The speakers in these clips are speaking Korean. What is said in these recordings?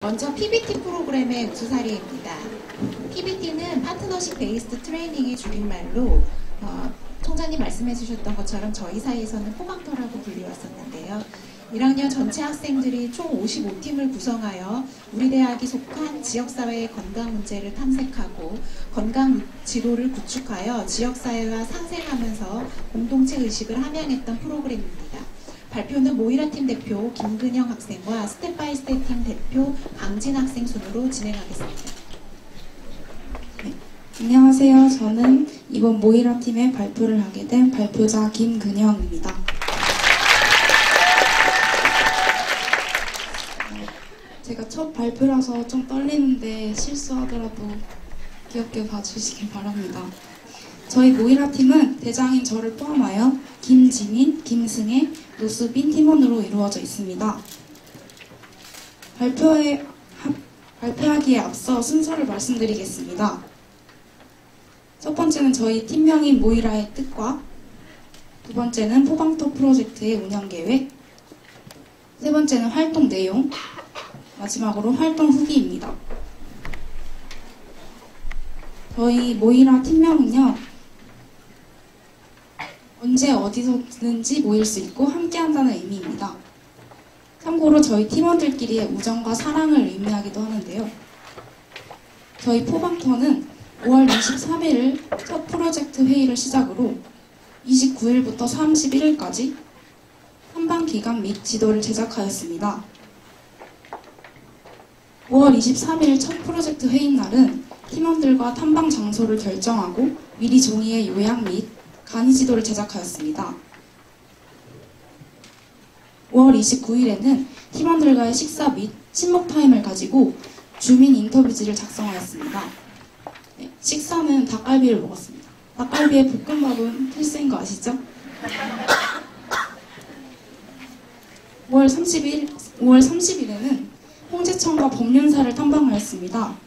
먼저 PBT 프로그램의 우수사례입니다. PBT는 파트너십 베이스드 트레이닝의 줄임말로 총장님 말씀해 주셨던 것처럼 저희 사이에서는 포강터라고 불리웠었는데요. 1학년 전체 학생들이 총 55팀을 구성하여 우리 대학이 속한 지역사회의 건강 문제를 탐색하고 건강 지도를 구축하여 지역사회와 상생하면서 공동체 의식을 함양했던 프로그램입니다. 발표는 모이라팀 대표 김근영 학생과 스텝바이스텝 팀 대표 강진 학생 순으로 진행하겠습니다. 네, 안녕하세요. 저는 이번 모이라팀의 발표를 하게 된 발표자 김근영입니다. 제가 첫 발표라서 좀 떨리는데 실수하더라도 귀엽게 봐주시길 바랍니다. 저희 모이라팀은 대장인 저를 포함하여 김지민, 김승혜, 노수빈 팀원으로 이루어져 있습니다. 발표하기에 앞서 순서를 말씀드리겠습니다. 첫 번째는 저희 팀명인 모이라의 뜻과, 두 번째는 포방터 프로젝트의 운영계획, 세 번째는 활동 내용, 마지막으로 활동 후기입니다. 저희 모이라 팀명은요, 언제 어디서든지 모일 수 있고 함께한다는 의미입니다. 참고로 저희 팀원들끼리의 우정과 사랑을 의미하기도 하는데요. 저희 포방터는 5월 23일을 첫 프로젝트 회의를 시작으로 29일부터 31일까지 탐방 기간 및 지도를 제작하였습니다. 5월 23일 첫 프로젝트 회의 날은 팀원들과 탐방 장소를 결정하고 미리 종이에 요약 및 간이 지도를 제작하였습니다. 5월 29일에는 팀원들과의 식사 및 친목 타임을 가지고 주민 인터뷰지를 작성하였습니다. 네, 식사는 닭갈비를 먹었습니다. 닭갈비에 볶음밥은 필수인 거 아시죠? 5월 30일에는 홍제천과 법륜사를 탐방하였습니다.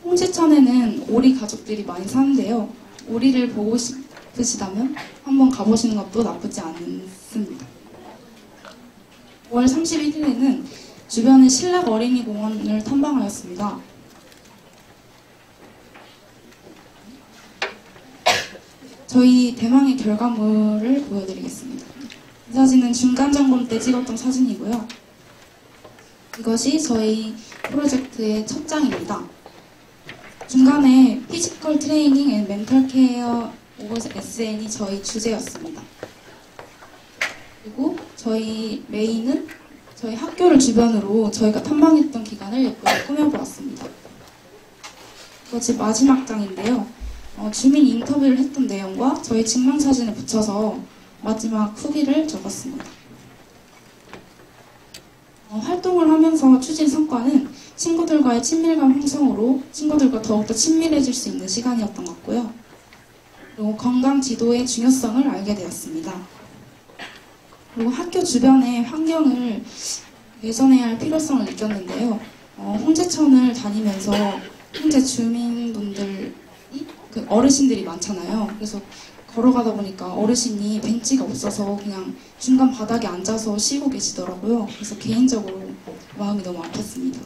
홍제천에는 오리 가족들이 많이 사는데요. 오리를 보고 싶으시다면 한번 가보시는 것도 나쁘지 않습니다. 5월 31일에는 주변의 신락 어린이 공원을 탐방하였습니다. 저희 대망의 결과물을 보여드리겠습니다. 이 사진은 중간 점검 때 찍었던 사진이고요. 이것이 저희 프로젝트의 첫 장입니다. 중간에 피지컬 트레이닝 앤 멘탈 케어 오버 SN이 저희 주제였습니다. 그리고 저희 메인은 저희 학교를 주변으로 저희가 탐방했던 기간을 예쁘게 꾸며보았습니다. 이것이 마지막 장인데요. 주민 인터뷰를 했던 내용과 저희 증명사진을 붙여서 마지막 후기를 적었습니다. 활동을 하면서 추진 성과는 친구들과의 친밀감 형성으로 친구들과 더욱더 친밀해질 수 있는 시간이었던 것 같고요. 그리고 건강 지도의 중요성을 알게 되었습니다. 그리고 학교 주변의 환경을 개선해야 할 필요성을 느꼈는데요. 홍제천을 다니면서 홍제 주민분들이 어르신들이 많잖아요. 그래서 걸어가다 보니까 어르신이 벤치가 없어서 그냥 중간 바닥에 앉아서 쉬고 계시더라고요. 그래서 개인적으로 마음이 너무 아팠습니다.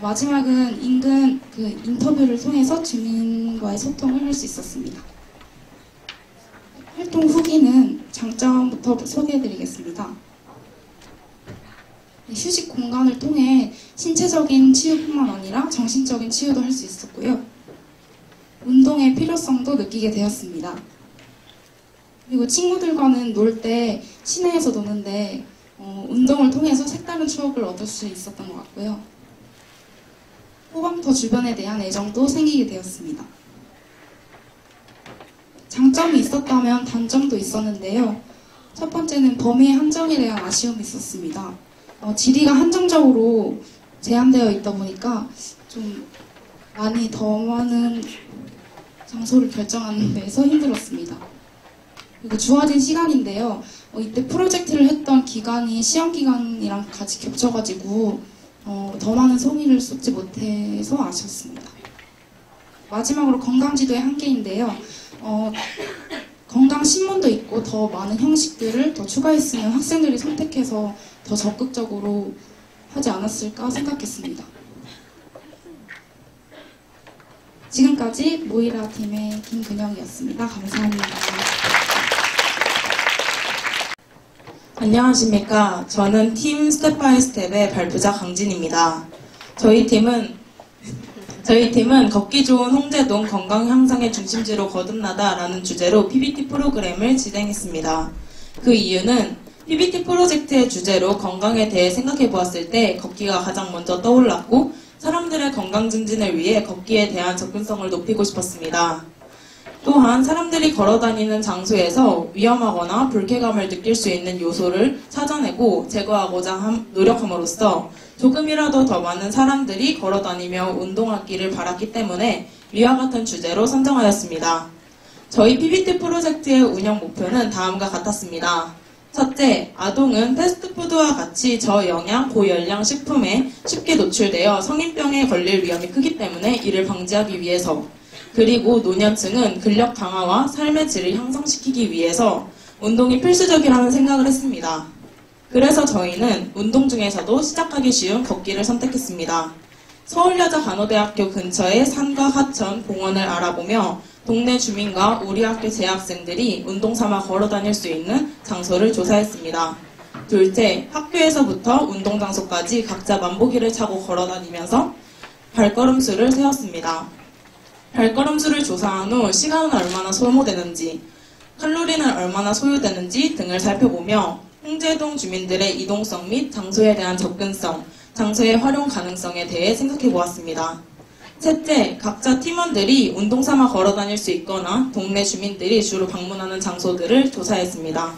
마지막은 인근 인터뷰를 통해서 주민과의 소통을 할 수 있었습니다. 활동 후기는 장점부터 소개해드리겠습니다. 휴식 공간을 통해 신체적인 치유뿐만 아니라 정신적인 치유도 할 수 있었고요. 운동의 필요성도 느끼게 되었습니다. 그리고 친구들과는 놀 때 시내에서 노는데 운동을 통해서 색다른 추억을 얻을 수 있었던 것 같고요. 포방터 주변에 대한 애정도 생기게 되었습니다. 장점이 있었다면 단점도 있었는데요. 첫 번째는 범위의 한정에 대한 아쉬움이 있었습니다. 지리가 한정적으로 제한되어 있다 보니까 좀 많이 더 많은 장소를 결정하는 데서 힘들었습니다. 그리고 주어진 시간인데요. 이때 프로젝트를 했던 기간이 시험 기간이랑 같이 겹쳐가지고 더 많은 성의를 쏟지 못해서 아쉬웠습니다. 마지막으로 건강지도의 한계인데요. 건강신문도 있고 더 많은 형식들을 더 추가했으면 학생들이 선택해서 더 적극적으로 하지 않았을까 생각했습니다. 지금까지 모이라 팀의 김근영이었습니다. 감사합니다. 안녕하십니까. 저는 팀 스텝 바이 스텝의 발표자 강진입니다. 저희 팀은 걷기 좋은 홍제동 건강 향상의 중심지로 거듭나다라는 주제로 PBT 프로그램을 진행했습니다. 그 이유는 PBT 프로젝트의 주제로 건강에 대해 생각해 보았을 때 걷기가 가장 먼저 떠올랐고 사람들의 건강 증진을 위해 걷기에 대한 접근성을 높이고 싶었습니다. 또한 사람들이 걸어다니는 장소에서 위험하거나 불쾌감을 느낄 수 있는 요소를 찾아내고 제거하고자 노력함으로써 조금이라도 더 많은 사람들이 걸어다니며 운동하기를 바랐기 때문에 위와 같은 주제로 선정하였습니다. 저희 PBT 프로젝트의 운영 목표는 다음과 같았습니다. 첫째, 아동은 패스트푸드와 같이 저영양, 고열량 식품에 쉽게 노출되어 성인병에 걸릴 위험이 크기 때문에 이를 방지하기 위해서, 그리고 노년층은 근력 강화와 삶의 질을 향상시키기 위해서 운동이 필수적이라는 생각을 했습니다. 그래서 저희는 운동 중에서도 시작하기 쉬운 걷기를 선택했습니다. 서울여자간호대학교 근처의 산과 하천, 공원을 알아보며 동네 주민과 우리 학교 재학생들이 운동 삼아 걸어 다닐 수 있는 장소를 조사했습니다. 둘째, 학교에서부터 운동 장소까지 각자 만보기를 차고 걸어 다니면서 발걸음수를 세웠습니다. 발걸음수를 조사한 후 시간은 얼마나 소모되는지, 칼로리는 얼마나 소요되는지 등을 살펴보며 홍제동 주민들의 이동성 및 장소에 대한 접근성, 장소의 활용 가능성에 대해 생각해 보았습니다. 셋째, 각자 팀원들이 운동 삼아 걸어 다닐 수 있거나 동네 주민들이 주로 방문하는 장소들을 조사했습니다.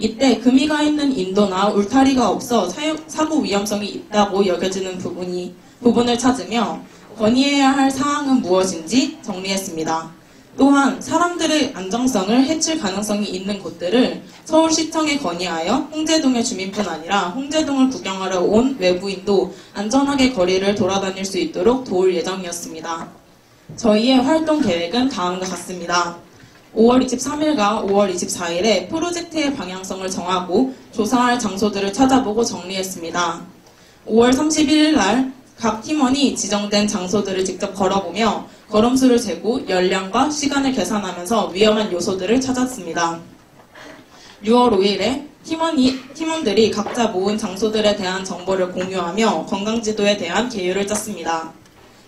이때 금이가 있는 인도나 울타리가 없어 사고 위험성이 있다고 여겨지는 부분을 찾으며 건의해야 할 사항은 무엇인지 정리했습니다. 또한 사람들의 안정성을 해칠 가능성이 있는 곳들을 서울시청에 건의하여 홍제동의 주민뿐 아니라 홍제동을 구경하러 온 외부인도 안전하게 거리를 돌아다닐 수 있도록 도울 예정이었습니다. 저희의 활동 계획은 다음과 같습니다. 5월 23일과 5월 24일에 프로젝트의 방향성을 정하고 조사할 장소들을 찾아보고 정리했습니다. 5월 31일 날 각 팀원이 지정된 장소들을 직접 걸어보며 걸음수를 재고 열량과 시간을 계산하면서 위험한 요소들을 찾았습니다. 6월 5일에 팀원들이 각자 모은 장소들에 대한 정보를 공유하며 건강지도에 대한 계율을 짰습니다.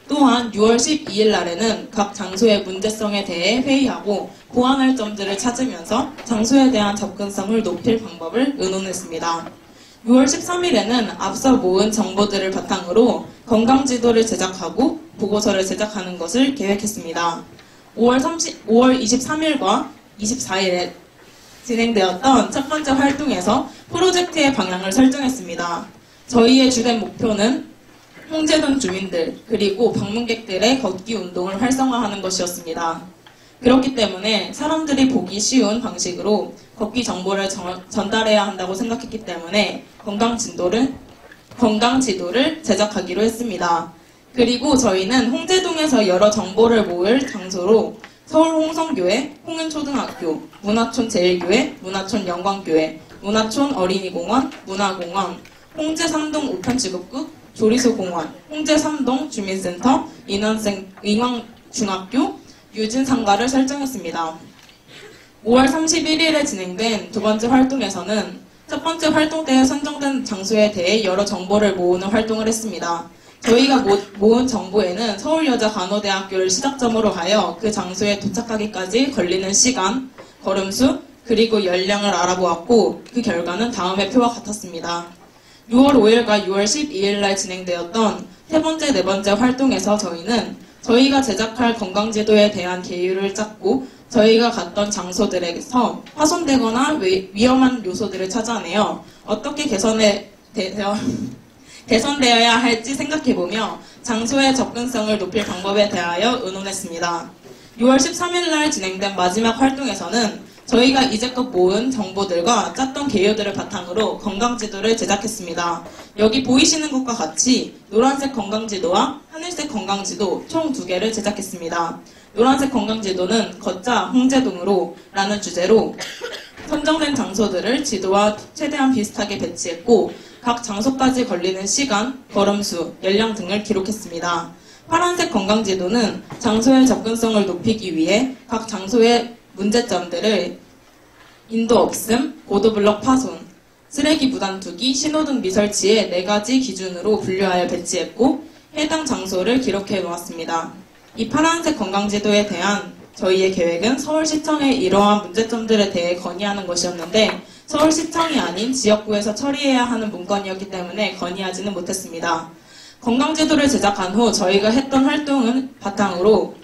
또한 6월 12일 날에는 각 장소의 문제성에 대해 회의하고 보완할 점들을 찾으면서 장소에 대한 접근성을 높일 방법을 의논했습니다. 6월 13일에는 앞서 모은 정보들을 바탕으로 건강지도를 제작하고 보고서를 제작하는 것을 계획했습니다. 5월 23일과 24일에 진행되었던 첫 번째 활동에서 프로젝트의 방향을 설정했습니다. 저희의 주된 목표는 홍제동 주민들 그리고 방문객들의 걷기 운동을 활성화하는 것이었습니다. 그렇기 때문에 사람들이 보기 쉬운 방식으로 걷기 정보를 전달해야 한다고 생각했기 때문에 건강지도를 제작하기로 했습니다. 그리고 저희는 홍제동에서 여러 정보를 모을 장소로 서울 홍성교회, 홍은초등학교, 문화촌 제일교회, 문화촌 영광교회, 문화촌 어린이공원, 문화공원, 홍제 3동 우편지급국, 조리소공원, 홍제 3동 주민센터, 인왕중학교, 유진상가를 설정했습니다. 5월 31일에 진행된 두 번째 활동에서는 첫 번째 활동 때 선정된 장소에 대해 여러 정보를 모으는 활동을 했습니다. 저희가 모은 정보에는 서울여자간호대학교를 시작점으로 하여 그 장소에 도착하기까지 걸리는 시간, 걸음수, 그리고 열량을 알아보았고 그 결과는 다음의 표와 같았습니다. 6월 5일과 6월 12일 날 진행되었던 세 번째, 네 번째 활동에서 저희는 저희가 제작할 건강지도에 대한 계율을 짰고 저희가 갔던 장소들에서 파손되거나 위험한 요소들을 찾아내어 어떻게 개선되어야 할지 생각해보며 장소의 접근성을 높일 방법에 대하여 의논했습니다. 6월 13일 날 진행된 마지막 활동에서는 저희가 이제껏 모은 정보들과 짰던 계율들을 바탕으로 건강지도를 제작했습니다. 여기 보이시는 것과 같이 노란색 건강지도와 하늘색 건강지도 총 2개를 제작했습니다. 노란색 건강지도는 걷자 홍제동으로 라는 주제로 선정된 장소들을 지도와 최대한 비슷하게 배치했고 각 장소까지 걸리는 시간, 걸음수, 연령 등을 기록했습니다. 파란색 건강지도는 장소의 접근성을 높이기 위해 각 장소의 문제점들을 인도 없음, 보도블럭 파손, 쓰레기 무단투기, 신호등 미설치의 4가지 기준으로 분류하여 배치했고 해당 장소를 기록해 놓았습니다. 이 파란색 건강지도에 대한 저희의 계획은 서울시청의 이러한 문제점들에 대해 건의하는 것이었는데 서울시청이 아닌 지역구에서 처리해야 하는 문건이었기 때문에 건의하지는 못했습니다. 건강지도를 제작한 후 저희가 했던 활동은 바탕으로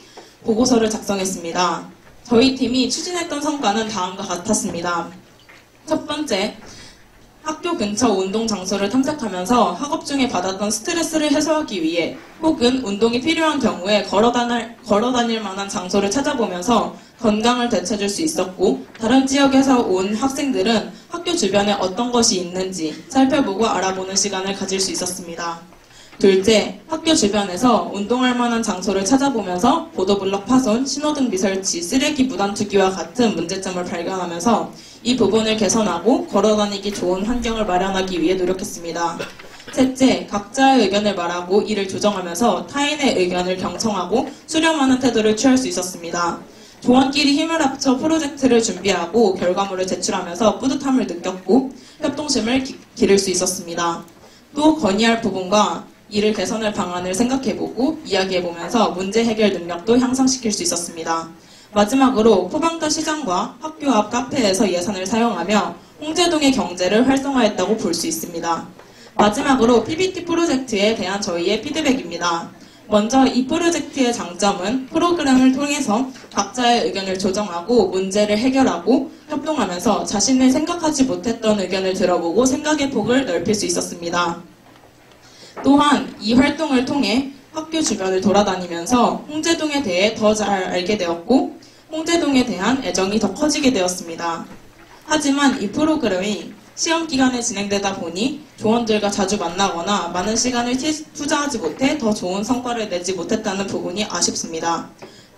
보고서를 작성했습니다. 저희 팀이 추진했던 성과는 다음과 같았습니다. 첫 번째, 학교 근처 운동 장소를 탐색하면서 학업 중에 받았던 스트레스를 해소하기 위해 혹은 운동이 필요한 경우에 걸어 다닐 만한 장소를 찾아보면서 건강을 되찾을 수 있었고 다른 지역에서 온 학생들은 학교 주변에 어떤 것이 있는지 살펴보고 알아보는 시간을 가질 수 있었습니다. 둘째, 학교 주변에서 운동할 만한 장소를 찾아보면서 보도블럭 파손, 신호등 미설치, 쓰레기 무단투기와 같은 문제점을 발견하면서 이 부분을 개선하고 걸어다니기 좋은 환경을 마련하기 위해 노력했습니다. 셋째, 각자의 의견을 말하고 이를 조정하면서 타인의 의견을 경청하고 수렴하는 태도를 취할 수 있었습니다. 조원끼리 힘을 합쳐 프로젝트를 준비하고 결과물을 제출하면서 뿌듯함을 느꼈고 협동심을 기를 수 있었습니다. 또 건의할 부분과 이를 개선할 방안을 생각해보고 이야기해보면서 문제 해결 능력도 향상시킬 수 있었습니다. 마지막으로 포방도 시장과 학교 앞 카페에서 예산을 사용하며 홍제동의 경제를 활성화했다고 볼 수 있습니다. 마지막으로 PBT 프로젝트에 대한 저희의 피드백입니다. 먼저 이 프로젝트의 장점은 프로그램을 통해서 각자의 의견을 조정하고 문제를 해결하고 협동하면서 자신을 생각하지 못했던 의견을 들어보고 생각의 폭을 넓힐 수 있었습니다. 또한 이 활동을 통해 학교 주변을 돌아다니면서 홍제동에 대해 더 잘 알게 되었고 홍제동에 대한 애정이 더 커지게 되었습니다. 하지만 이 프로그램이 시험 기간에 진행되다 보니 조원들과 자주 만나거나 많은 시간을 투자하지 못해 더 좋은 성과를 내지 못했다는 부분이 아쉽습니다.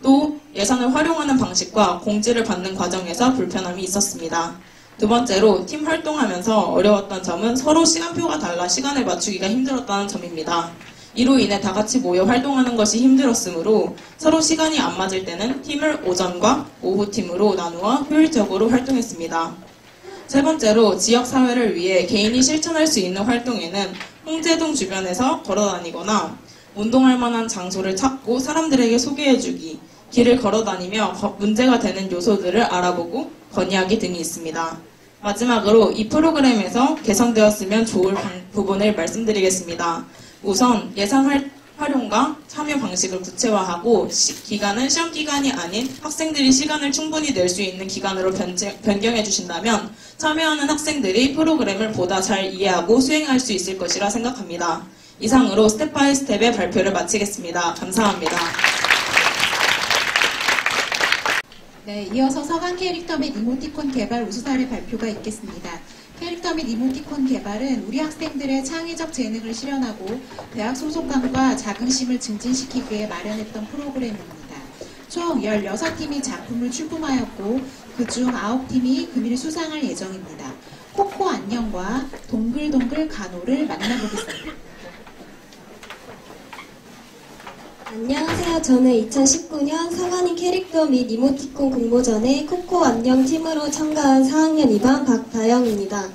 또 예산을 활용하는 방식과 공지를 받는 과정에서 불편함이 있었습니다. 두 번째로 팀 활동하면서 어려웠던 점은 서로 시간표가 달라 시간을 맞추기가 힘들었다는 점입니다. 이로 인해 다 같이 모여 활동하는 것이 힘들었으므로 서로 시간이 안 맞을 때는 팀을 오전과 오후 팀으로 나누어 효율적으로 활동했습니다. 세 번째로 지역사회를 위해 개인이 실천할 수 있는 활동에는 홍제동 주변에서 걸어다니거나 운동할 만한 장소를 찾고 사람들에게 소개해주기, 길을 걸어다니며 문제가 되는 요소들을 알아보고 건의하기 등이 있습니다. 마지막으로 이 프로그램에서 개선되었으면 좋을 부분을 말씀드리겠습니다. 우선 예산 활용과 참여 방식을 구체화하고 기간은 시험 기간이 아닌 학생들이 시간을 충분히 낼 수 있는 기간으로 변경해 주신다면 참여하는 학생들이 프로그램을 보다 잘 이해하고 수행할 수 있을 것이라 생각합니다. 이상으로 스텝 바이 스텝의 발표를 마치겠습니다. 감사합니다. 네, 이어서 서강 캐릭터 및 이모티콘 개발 우수사례 발표가 있겠습니다. 캐릭터 및 이모티콘 개발은 우리 학생들의 창의적 재능을 실현하고 대학 소속감과 자긍심을 증진시키기 위해 마련했던 프로그램입니다. 총 16팀이 작품을 출품하였고 그중 9팀이 금일 수상할 예정입니다. 코코 안녕과 동글동글 간호를 만나보겠습니다. 안녕하세요. 저는 2019년 서간이 캐릭터 및 이모티콘 공모전에 코코 안녕 팀으로 참가한 4학년 2반 박다영입니다.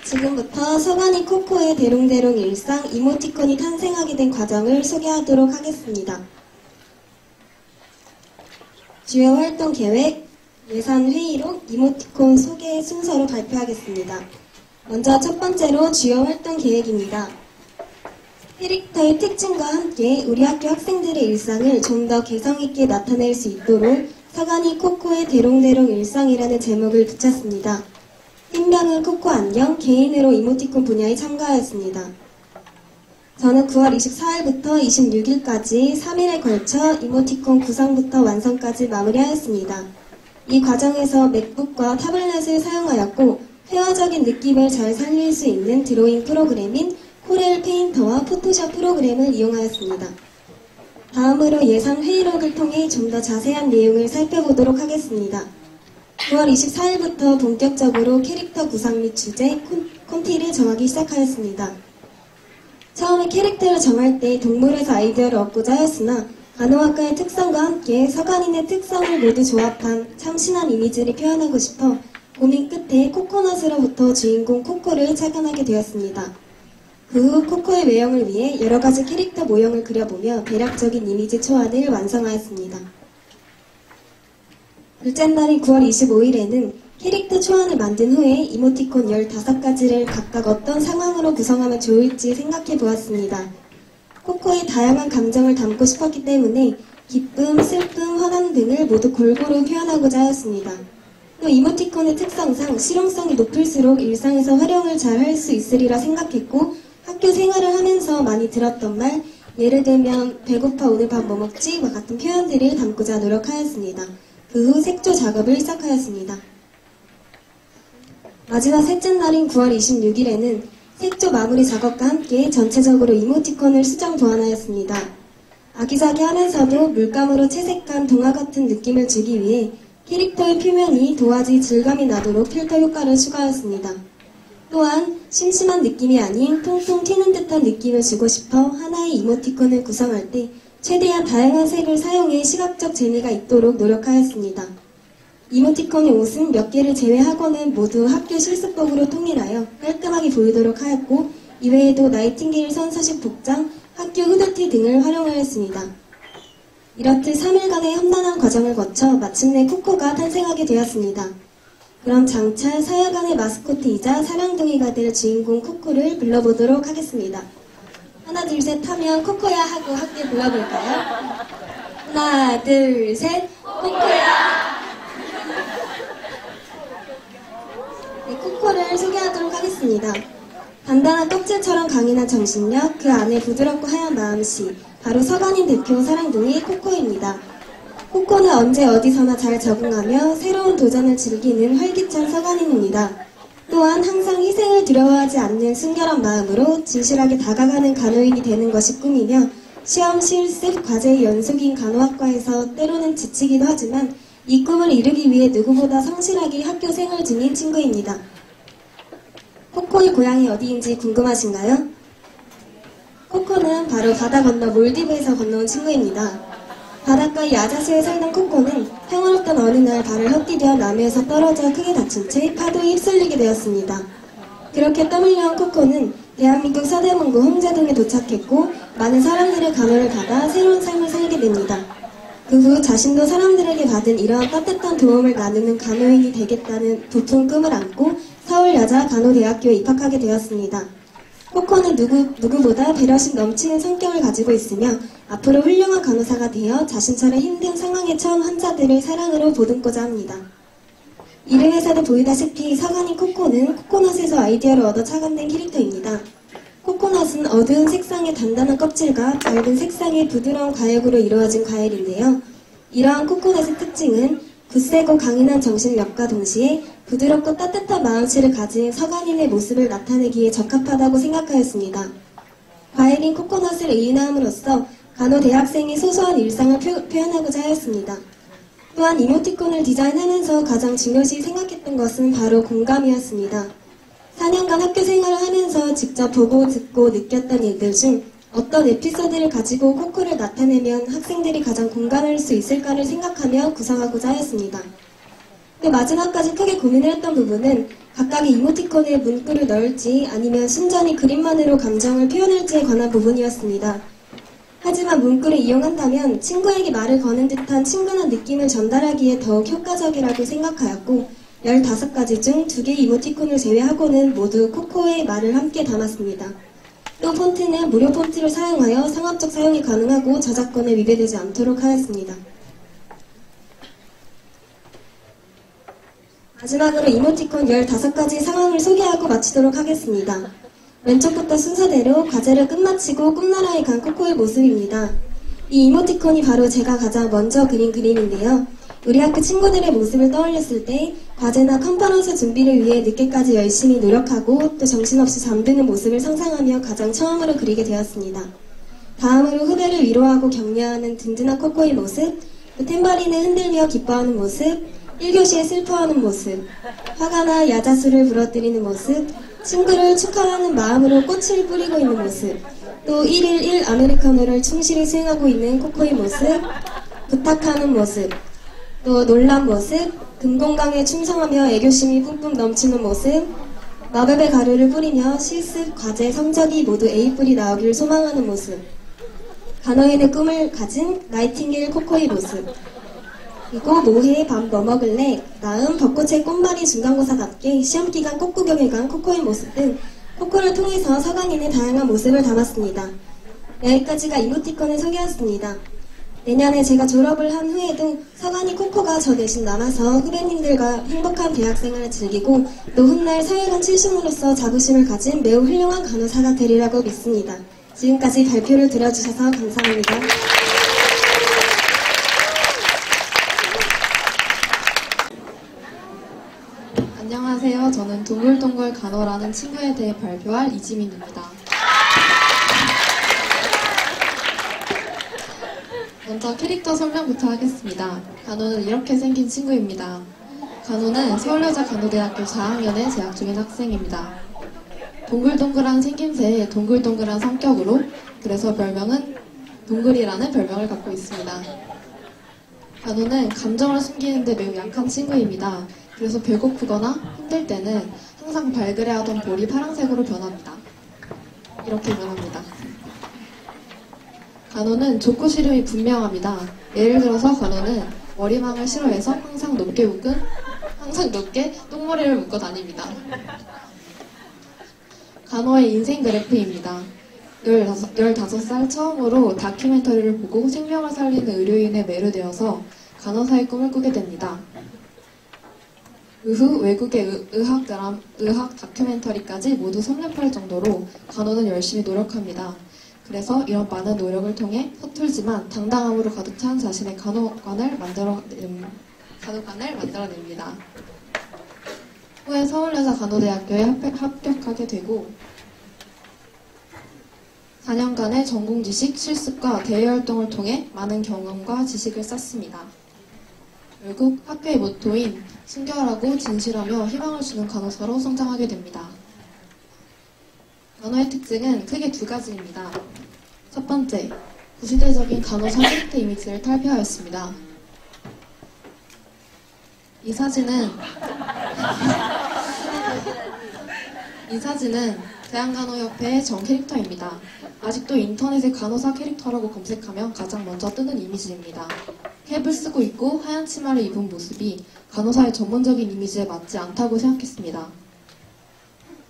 지금부터 서간이 코코의 대롱대롱 일상 이모티콘이 탄생하게 된 과정을 소개하도록 하겠습니다. 주요 활동 계획, 예산 회의록, 이모티콘 소개 순서로 발표하겠습니다. 먼저 첫 번째로 주요 활동 계획입니다. 캐릭터의 특징과 함께 우리 학교 학생들의 일상을 좀 더 개성있게 나타낼 수 있도록 서간이 코코의 대롱대롱 일상이라는 제목을 붙였습니다. 팀명은 코코 안녕, 개인으로 이모티콘 분야에 참가하였습니다. 저는 9월 24일부터 26일까지 3일에 걸쳐 이모티콘 구성부터 완성까지 마무리하였습니다. 이 과정에서 맥북과 타블렛을 사용하였고 회화적인 느낌을 잘 살릴 수 있는 드로잉 프로그램인 코렐 페인터와 포토샵 프로그램을 이용하였습니다. 다음으로 예산 회의록을 통해 좀 더 자세한 내용을 살펴보도록 하겠습니다. 9월 24일부터 본격적으로 캐릭터 구상 및 주제, 콘티를 정하기 시작하였습니다. 처음에 캐릭터를 정할 때 동물에서 아이디어를 얻고자 하였으나 간호학과의 특성과 함께 서간인의 특성을 모두 조합한 참신한 이미지를 표현하고 싶어 고민 끝에 코코넛으로부터 주인공 코코를 착안하게 되었습니다. 그 후 코코의 외형을 위해 여러가지 캐릭터 모형을 그려보며 대략적인 이미지 초안을 완성하였습니다. 둘째 날인 9월 25일에는 캐릭터 초안을 만든 후에 이모티콘 15가지를 각각 어떤 상황으로 구성하면 좋을지 생각해 보았습니다. 코코의 다양한 감정을 담고 싶었기 때문에 기쁨, 슬픔, 화남 등을 모두 골고루 표현하고자 하였습니다. 또 이모티콘의 특성상 실용성이 높을수록 일상에서 활용을 잘 할 수 있으리라 생각했고 학교 생활을 하면서 많이 들었던 말, 예를 들면 배고파 오늘 밥 뭐 먹지? 와 같은 표현들을 담고자 노력하였습니다. 그 후 색조 작업을 시작하였습니다. 마지막 셋째 날인 9월 26일에는 색조 마무리 작업과 함께 전체적으로 이모티콘을 수정 보완하였습니다. 아기자기하면서도 물감으로 채색한 동화 같은 느낌을 주기 위해 캐릭터의 표면이 도화지 질감이 나도록 필터 효과를 추가하였습니다. 또한 심심한 느낌이 아닌 통통 튀는 듯한 느낌을 주고 싶어 하나의 이모티콘을 구성할 때 최대한 다양한 색을 사용해 시각적 재미가 있도록 노력하였습니다. 이모티콘의 옷은 몇 개를 제외하고는 모두 학교 실습복으로 통일하여 깔끔하게 보이도록 하였고 이외에도 나이팅게일 선서식 복장, 학교 후드티 등을 활용하였습니다. 이렇듯 3일간의 험난한 과정을 거쳐 마침내 코코가 탄생하게 되었습니다. 그럼 장차 사야간의 마스코트이자 사랑둥이가 될 주인공 코코를 불러보도록 하겠습니다. 하나 둘 셋 하면 코코야 하고 함께 불러볼까요? 하나 둘 셋 코코야! 네, 코코를 소개하도록 하겠습니다. 단단한 껍질처럼 강인한 정신력, 그 안에 부드럽고 하얀 마음씨, 바로 서간인 대표 사랑둥이 코코입니다. 코코는 언제 어디서나 잘 적응하며 새로운 도전을 즐기는 활기찬 서간인입니다. 또한 항상 희생을 두려워하지 않는 순결한 마음으로 진실하게 다가가는 간호인이 되는 것이 꿈이며 시험, 실습, 과제의 연속인 간호학과에서 때로는 지치기도 하지만 이 꿈을 이루기 위해 누구보다 성실하게 학교 생활 중인 친구입니다. 코코의 고향이 어디인지 궁금하신가요? 코코는 바로 바다 건너 몰디브에서 건너온 친구입니다. 바닷가 야자수에 살던 코코는 평화롭던 어느 날 발을 헛디뎌 나무에서 떨어져 크게 다친 채 파도에 휩쓸리게 되었습니다. 그렇게 떠밀려온 코코는 대한민국 서대문구 홍제동에 도착했고 많은 사람들의 간호를 받아 새로운 삶을 살게 됩니다. 그 후 자신도 사람들에게 받은 이러한 따뜻한 도움을 나누는 간호인이 되겠다는 부푼 꿈을 안고 서울여자간호대학교에 입학하게 되었습니다. 코코는 누구보다 배려심 넘치는 성격을 가지고 있으며 앞으로 훌륭한 간호사가 되어 자신처럼 힘든 상황에 처한 환자들을 사랑으로 보듬고자 합니다. 이름에서도 보이다시피 서간인 코코는 코코넛에서 아이디어를 얻어 착안된 캐릭터입니다. 코코넛은 어두운 색상의 단단한 껍질과 밝은 색상의 부드러운 과육으로 이루어진 과일인데요. 이러한 코코넛의 특징은 굳세고 강인한 정신력과 동시에 부드럽고 따뜻한 마음씨를 가진 서간인의 모습을 나타내기에 적합하다고 생각하였습니다. 과일인 코코넛을 의인함으로써 간호대학생의 소소한 일상을 표현하고자 하였습니다. 또한 이모티콘을 디자인하면서 가장 중요시 생각했던 것은 바로 공감이었습니다. 4년간 학교 생활을 하면서 직접 보고 듣고 느꼈던 일들 중 어떤 에피소드를 가지고 코코를 나타내면 학생들이 가장 공감할 수 있을까를 생각하며 구성하고자 하였습니다. 그 마지막까지 크게 고민을 했던 부분은 각각의 이모티콘에 문구를 넣을지 아니면 순전히 그림만으로 감정을 표현할지에 관한 부분이었습니다. 하지만 문구를 이용한다면 친구에게 말을 거는 듯한 친근한 느낌을 전달하기에 더욱 효과적이라고 생각하였고 15가지 중 2개의 이모티콘을 제외하고는 모두 코코의 말을 함께 담았습니다. 또 폰트는 무료 폰트를 사용하여 상업적 사용이 가능하고 저작권에 위배되지 않도록 하였습니다. 마지막으로 이모티콘 15가지 상황을 소개하고 마치도록 하겠습니다. 왼쪽부터 순서대로 과제를 끝마치고 꿈나라에 간 코코의 모습입니다. 이 이모티콘이 바로 제가 가장 먼저 그린 그림인데요. 우리 학교 친구들의 모습을 떠올렸을 때 과제나 컨퍼런스 준비를 위해 늦게까지 열심히 노력하고 또 정신없이 잠드는 모습을 상상하며 가장 처음으로 그리게 되었습니다. 다음으로 후배를 위로하고 격려하는 든든한 코코의 모습, 탬버린을 흔들며 기뻐하는 모습, 1교시에 슬퍼하는 모습, 화가 나 야자수를 부러뜨리는 모습, 친구를 축하하는 마음으로 꽃을 뿌리고 있는 모습, 또 1일 1 아메리카노를 충실히 수행하고 있는 코코의 모습, 부탁하는 모습, 또 놀란 모습, 금공강에 충성하며 애교심이 뿜뿜 넘치는 모습, 마법의 가루를 뿌리며 실습, 과제, 성적이 모두 A뿔이 나오길 소망하는 모습, 간호인의 꿈을 가진 나이팅게일 코코의 모습, 그리고 모해 밥 뭐 먹을래, 다음 벚꽃의 꽃말이 중간고사답게 시험기간 꽃구경에 간 코코의 모습 등 코코를 통해서 서강인의 다양한 모습을 담았습니다. 여기까지가 이모티콘을 소개했습니다. 내년에 제가 졸업을 한 후에도 서간이 코코가 저 대신 남아서 후배님들과 행복한 대학생활을 즐기고 또 훗날 사회관 출신으로서 자부심을 가진 매우 훌륭한 간호사가 되리라고 믿습니다. 지금까지 발표를 들어주셔서 감사합니다. 안녕하세요. 저는 동글동글 간호라는 친구에 대해 발표할 이지민입니다. 먼저 캐릭터 설명부터 하겠습니다. 간호는 이렇게 생긴 친구입니다. 간호는 서울여자간호대학교 4학년에 재학 중인 학생입니다. 동글동글한 생김새에 동글동글한 성격으로 그래서 별명은 동글이라는 별명을 갖고 있습니다. 간호는 감정을 숨기는데 매우 약한 친구입니다. 그래서 배고프거나 힘들 때는 항상 발그레하던 볼이 파란색으로 변합니다. 이렇게 변합니다. 간호는 좋고 싫음이 분명합니다. 예를 들어서 간호는 머리망을 싫어해서 항상 높게 똥머리를 묶어 다닙니다. 간호의 인생 그래프입니다. 15살 처음으로 다큐멘터리를 보고 생명을 살리는 의료인에 매료되어서 간호사의 꿈을 꾸게 됩니다. 그 후 외국의 의학 다큐멘터리까지 모두 섭렵할 정도로 간호는 열심히 노력합니다. 그래서 이런 많은 노력을 통해 서툴지만 당당함으로 가득 찬 자신의 간호관을 만들어냅니다. 후에 서울여자간호대학교에 합격하게 되고 4년간의 전공 지식, 실습과 대외 활동을 통해 많은 경험과 지식을 쌓습니다. 결국 학교의 모토인 친절하고 진실하며 희망을 주는 간호사로 성장하게 됩니다. 간호의 특징은 크게 두 가지입니다. 첫 번째, 구시대적인 간호사 캐릭터 이미지를 탈피하였습니다. 이 사진은 대한간호협회의 전 캐릭터입니다. 아직도 인터넷에 간호사 캐릭터라고 검색하면 가장 먼저 뜨는 이미지입니다. 캡을 쓰고 있고 하얀 치마를 입은 모습이 간호사의 전문적인 이미지에 맞지 않다고 생각했습니다.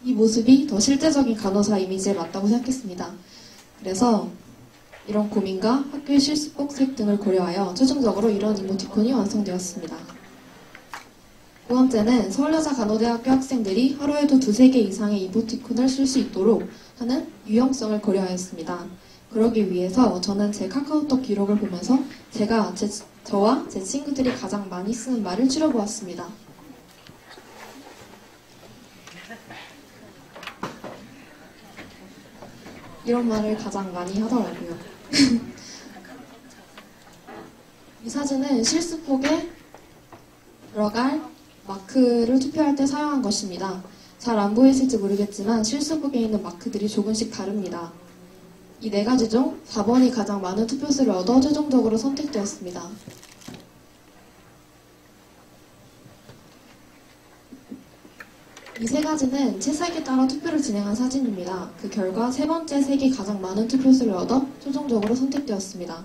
이 모습이 더 실제적인 간호사 이미지에 맞다고 생각했습니다. 그래서 이런 고민과 학교의 실습 복색 등을 고려하여 최종적으로 이런 이모티콘이 완성되었습니다. 두 번째는 서울여자간호대학교 학생들이 하루에도 2-3개 이상의 이모티콘을 쓸 수 있도록 하는 유용성을 고려하였습니다. 그러기 위해서 저는 제 카카오톡 기록을 보면서 저와 제 친구들이 가장 많이 쓰는 말을 줄여보았습니다. 이런 말을 가장 많이 하더라고요. 이 사진은 실습복에 들어갈 마크를 투표할 때 사용한 것입니다. 잘 안 보이실지 모르겠지만 실습복에 있는 마크들이 조금씩 다릅니다. 이 4가지 중 4번이 가장 많은 투표수를 얻어 최종적으로 선택되었습니다. 이 3가지는 채색에 따라 투표를 진행한 사진입니다. 그 결과 3번째 색이 가장 많은 투표수를 얻어 최종적으로 선택되었습니다.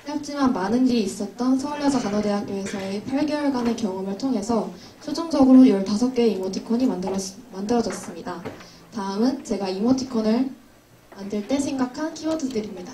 짧지만 많은 일이 있었던 서울여자간호대학교에서의 8개월간의 경험을 통해서 최종적으로 15개의 이모티콘이 만들어졌습니다. 다음은 제가 이모티콘을 만들 때 생각한 키워드들입니다.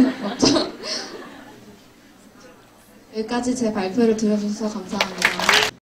맞죠? 여기까지 제 발표를 들어주셔서 감사합니다.